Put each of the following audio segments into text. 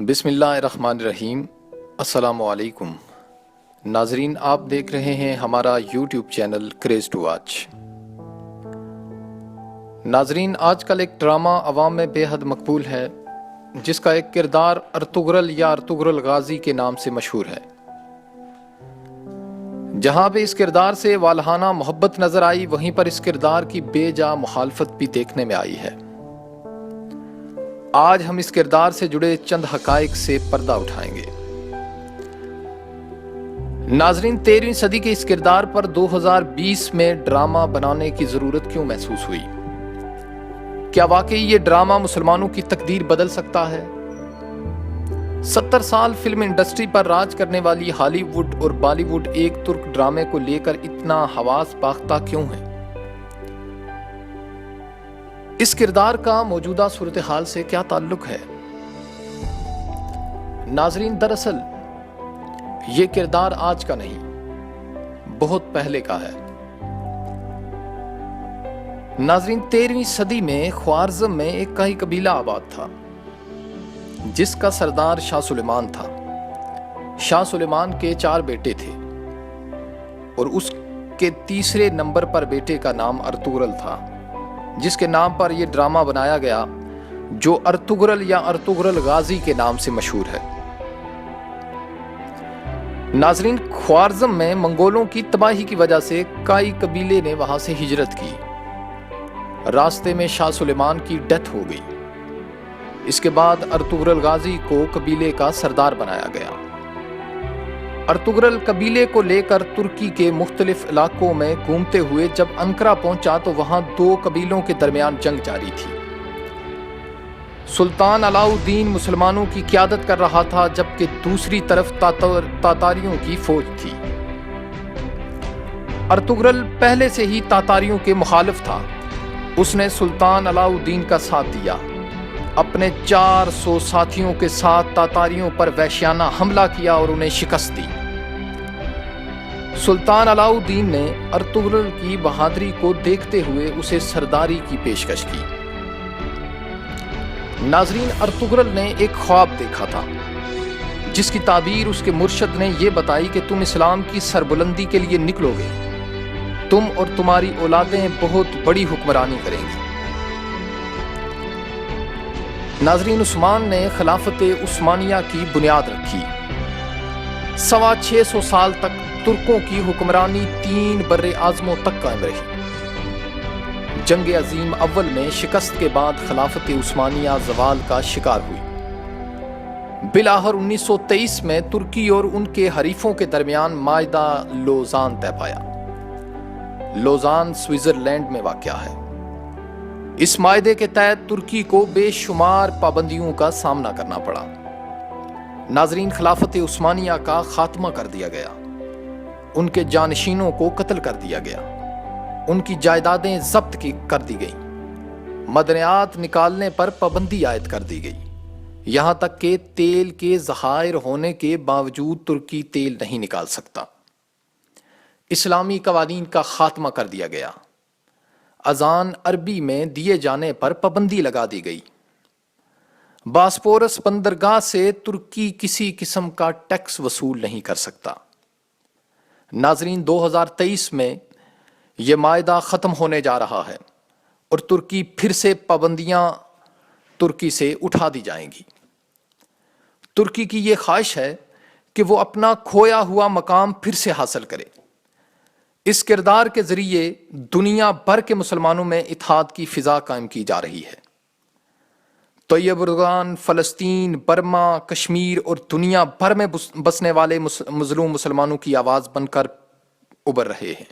بسم اللہ الرحمن الرحیم۔ السلام علیکم ناظرین، آپ دیکھ رہے ہیں ہمارا YouTube channel craze to watch. ناظرین، آج کل ایک ڈرامہ عوام میں بے حد مقبول ہے جس کا ایک کردار ارطغرل یا ارطغرل غازی کے نام سے مشہور ہے۔ جہاں پہ اس کردار سے والہانہ محبت نظر آئی، وہیں پر اس کردار کی بے جا مخالفت بھی دیکھنے میں آئی ہے۔ آج ہم اس کردار سے جڑے چند حقائق سے پردہ اٹھائیں گے۔ ناظرین، 13ویں صدی کے اس کردار پر 2020 میں ڈرامہ بنانے کی ضرورت کیوں محسوس ہوئی؟ کیا واقعی یہ ڈرامہ مسلمانوں کی تقدیر بدل سکتا ہے؟ 70 سال فلم انڈسٹری پر راج کرنے والی ہالی ووڈ اور بالی ووڈ ایک ترک ڈرامے کو لے کر اتنا حواس باختہ کیوں ہے؟ اس کردار کا موجودہ صورتحال سے کیا تعلق ہے؟ ناظرین، دراصل یہ کردار آج کا نہیں، بہت پہلے کا ہے۔ ناظرین، 13ویں صدی میں خوارزم میں ایک کائی قبیلہ آباد تھا جس کا سردار شاہ سلیمان تھا۔ شاہ سلیمان کے 4 بیٹے تھے اور اس کے تیسرے نمبر پر بیٹے کا نام ارطغرل تھا، جس کے نام پر یہ ڈرامہ بنایا گیا جو ارطغرل یا ارطغرل غازی کے نام سے مشہور ہے۔ ناظرین، خوارزم میں منگولوں کی تباہی کی وجہ سے کائی قبیلے نے وہاں سے ہجرت کی۔ راستے میں شاہ سلیمان کی ڈیتھ ہو گئی۔ اس کے بعد ارطغرل غازی کو قبیلے کا سردار بنایا گیا۔ ارطغرل قبیلے کو لے کر ترکی کے مختلف علاقوں میں گھومتے ہوئے جب انقرہ پہنچا تو وہاں 2 قبیلوں کے درمیان جنگ جاری تھی۔ سلطان علاؤ الدین مسلمانوں کی قیادت کر رہا تھا، جبکہ دوسری طرف تاتاریوں کی فوج تھی۔ ارطغرل پہلے سے ہی تاتاریوں کے مخالف تھا۔ اس نے سلطان علاؤ الدین کا ساتھ دیا، اپنے 400 ساتھیوں کے ساتھ تاتاریوں پر وحشیانہ حملہ کیا اور انہیں شکست دی۔ سلطان علاؤ الدین نے ارطغرل کی بہادری کو دیکھتے ہوئے اسے سرداری کی پیشکش کی۔ ناظرین، ارطغرل نے ایک خواب دیکھا تھا جس کی تعبیر اس کے مرشد نے یہ بتائی کہ تم اسلام کی سربلندی کے لیے نکلو گے، تم اور تمہاری اولادیں بہت بڑی حکمرانی کریں گی۔ ناظرین، عثمان نے خلافت عثمانیہ کی بنیاد رکھی۔ 650 سال تک ترکوں کی حکمرانی 3 بر اعظموں تک قائم رہی۔ جنگ عظیم اول میں شکست کے بعد خلافت عثمانیہ زوال کا شکار ہوئی۔ بالآخر 1923 میں ترکی اور ان کے حریفوں کے درمیان معاہدہ لوزان طے پایا۔ لوزان سوئٹزرلینڈ میں واقع ہے۔ اس معاہدے کے تحت ترکی کو بے شمار پابندیوں کا سامنا کرنا پڑا۔ ناظرین، خلافت عثمانیہ کا خاتمہ کر دیا گیا، ان کے جانشینوں کو قتل کر دیا گیا، ان کی جائیدادیں ضبط کر دی گئیں، مدنیات نکالنے پر پابندی عائد کر دی گئی، یہاں تک کہ تیل کے ذخائر ہونے کے باوجود ترکی تیل نہیں نکال سکتا۔ اسلامی قوانین کا خاتمہ کر دیا گیا۔ اذان عربی میں دیے جانے پر پابندی لگا دی گئی۔ باسپورس بندرگاہ سے ترکی کسی قسم کا ٹیکس وصول نہیں کر سکتا۔ ناظرین، 2023 میں یہ معاہدہ ختم ہونے جا رہا ہے اور ترکی پھر سے پابندیاں ترکی سے اٹھا دی جائیں گی۔ ترکی کی یہ خواہش ہے کہ وہ اپنا کھویا ہوا مقام پھر سے حاصل کرے۔ اس کردار کے ذریعے دنیا بھر کے مسلمانوں میں اتحاد کی فضا قائم کی جا رہی ہے۔ طیب اردگان فلسطین، برما، کشمیر اور دنیا بھر میں بسنے والے مظلوم مسلمانوں کی آواز بن کر ابھر رہے ہیں۔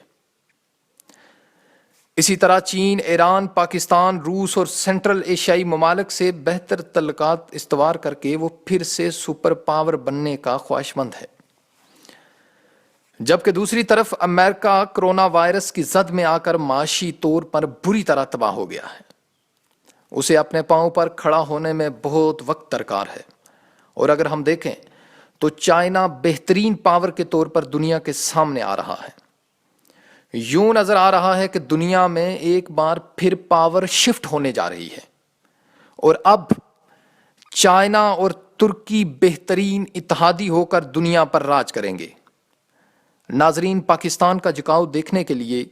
اسی طرح چین، ایران، پاکستان، روس اور سینٹرل ایشیائی ممالک سے بہتر تعلقات استوار کر کے وہ پھر سے سپر پاور بننے کا خواہش مند ہے۔ جبکہ دوسری طرف امریکہ کرونا وائرس کی زد میں آ کر معاشی طور پر بری طرح تباہ ہو گیا ہے۔ اسے اپنے پاؤں پر کھڑا ہونے میں بہت وقت درکار ہے، اور اگر ہم دیکھیں تو چائنا بہترین پاور کے طور پر دنیا کے سامنے آ رہا ہے۔ یوں نظر آ رہا ہے کہ دنیا میں ایک بار پھر پاور شفٹ ہونے جا رہی ہے، اور اب چائنا اور ترکی بہترین اتحادی ہو کر دنیا پر راج کریں گے۔ ناظرین، پاکستان کا جھکاؤ دیکھنے کے لیے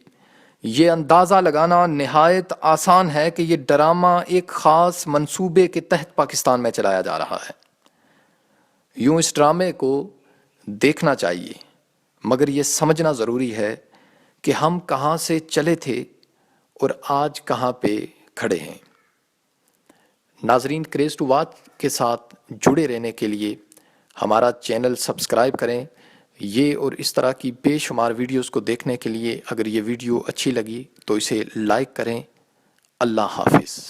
یہ اندازہ لگانا نہایت آسان ہے کہ یہ ڈرامہ ایک خاص منصوبے کے تحت پاکستان میں چلایا جا رہا ہے۔ یوں اس ڈرامے کو دیکھنا چاہیے، مگر یہ سمجھنا ضروری ہے کہ ہم کہاں سے چلے تھے اور آج کہاں پہ کھڑے ہیں۔ ناظرین، کریز ٹو واچ کے ساتھ جڑے رہنے کے لیے ہمارا چینل سبسکرائب کریں۔ یہ اور اس طرح کی بے شمار ویڈیوز کو دیکھنے کے لیے اگر یہ ویڈیو اچھی لگی تو اسے لائک کریں۔ اللہ حافظ۔